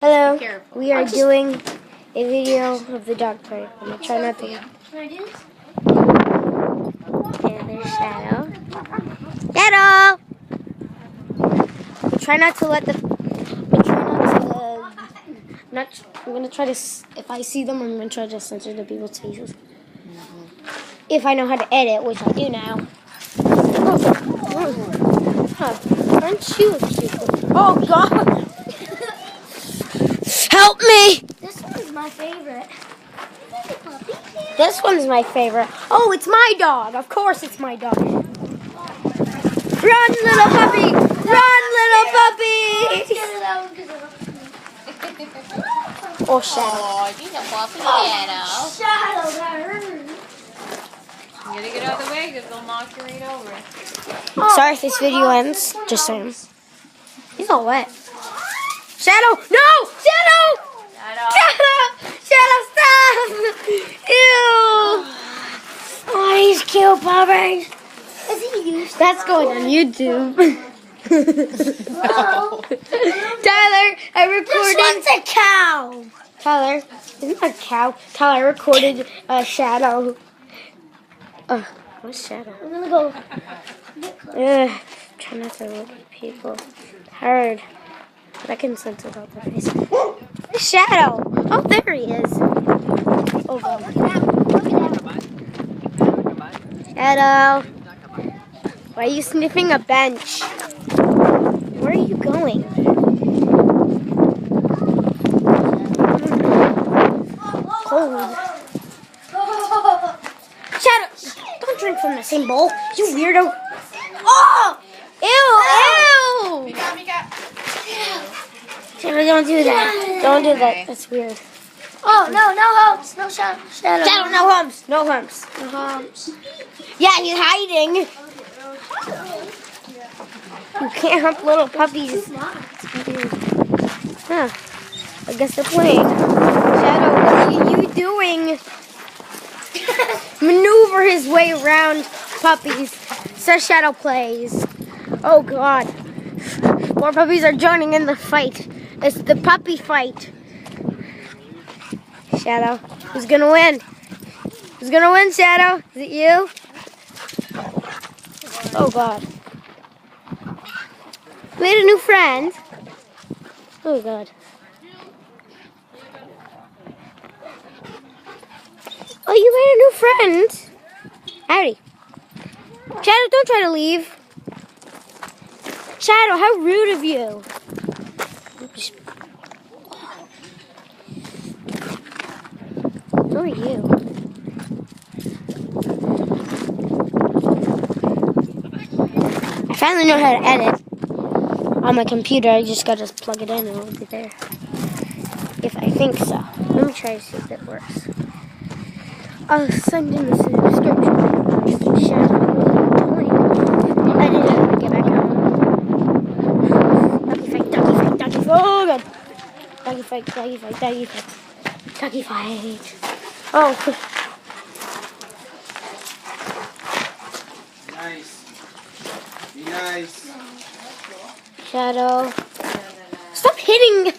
Hello, Careful. we are doing a video of the dog park. I'm going to try not to. Can I do this? And there's Shadow. Shadow! Try not to let the. I'm going to try to. If I see them, I'm going to try to censor the people's faces. If I know how to edit, which I do now. Aren't you cute? Oh, God! Help me! This one's my favorite. This one's my favorite. Oh, it's my dog. Of course it's my dog. Run, little puppy! Run, little puppy! Oh, Shadow. Oh, she's a puppy Shadow. Shadow, that hurt. You gotta get out of the way because they'll knock you right over. Sorry if this video ends. Just saying. He's all wet. Shadow! No! Shadow! Shadow! Shadow, stop! Ew! Oh, these cute puppies. Is he used? That's going on YouTube. Tyler, I recorded. This one's a cow. Tyler, isn't that a cow? Tyler, I recorded Shadow. What's Shadow? I'm gonna go. Try not to look at people. Hard. But I can sense it out their face. Shadow! Oh, there he is. Oh, God. Shadow! Why are you sniffing a bench? Where are you going? Cold. Shadow! Don't drink from the same bowl, you weirdo. Oh! Ew! Shadow, don't do that. Don't do that. That's weird. Oh, no humps. No shadow. Shadow, no humps. No humps. No humps. Yeah, he's hiding. You can't hump little puppies. Huh. I guess they're playing. Shadow, what are you doing? Maneuver his way around puppies. So Shadow plays. Oh, God. More puppies are joining in the fight. It's the puppy fight. Shadow, who's gonna win? Who's gonna win, Shadow? Is it you? Oh, God. Made a new friend. Oh, God. Oh, you made a new friend. Howdy. Shadow, don't try to leave. Shadow, how rude of you. Who are you? I finally know how to edit on my computer. I just gotta plug it in and it'll be there. If I think so. Let me try to see if it works. I'll send in the subscription. Shadow, what are you doing? I didn't get back on. Doggy fight, doggy fight, doggy fight. Oh, God. Doggy fight, doggy fight, doggy fight. Doggy fight. Oh. Nice. Be nice. Shadow. Stop hitting.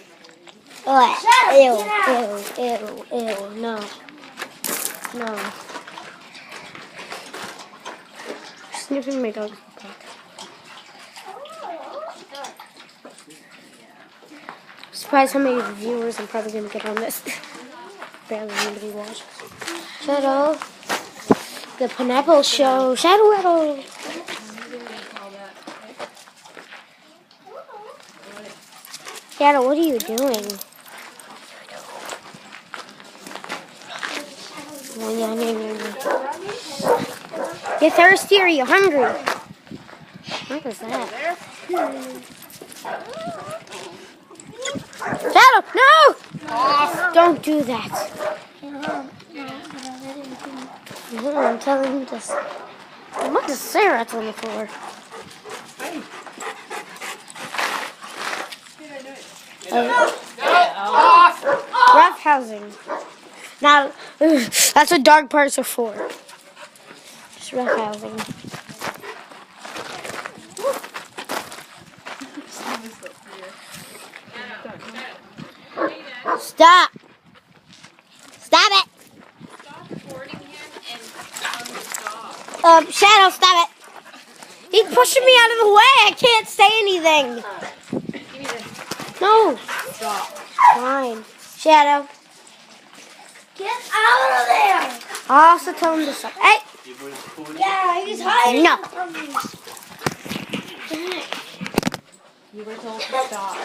Shadow, Ew, get out. ew, no. No. Sniffing my dog's butt. Surprised how many viewers I'm probably going to get on this. Barely anybody watches. Shadow. The Pineapple Show. Shadow Rattle. Shadow, what are you doing? You're thirsty or you're hungry? What was that? Shadow, no! Don't do that. I'm telling you this. What is Sarah's on the floor? Rough housing. Now, that's what dog parks are for. Just rough housing. Stop. Stop it. Stop recording him and tell him to stop. Shadow, stop it. He's pushing me out of the way. I can't say anything. Give me this. No. Stop. Fine. Shadow. Get out of there! I'll also tell him to stop. Hey. Yeah, he's hiding No. from me. You were told to stop.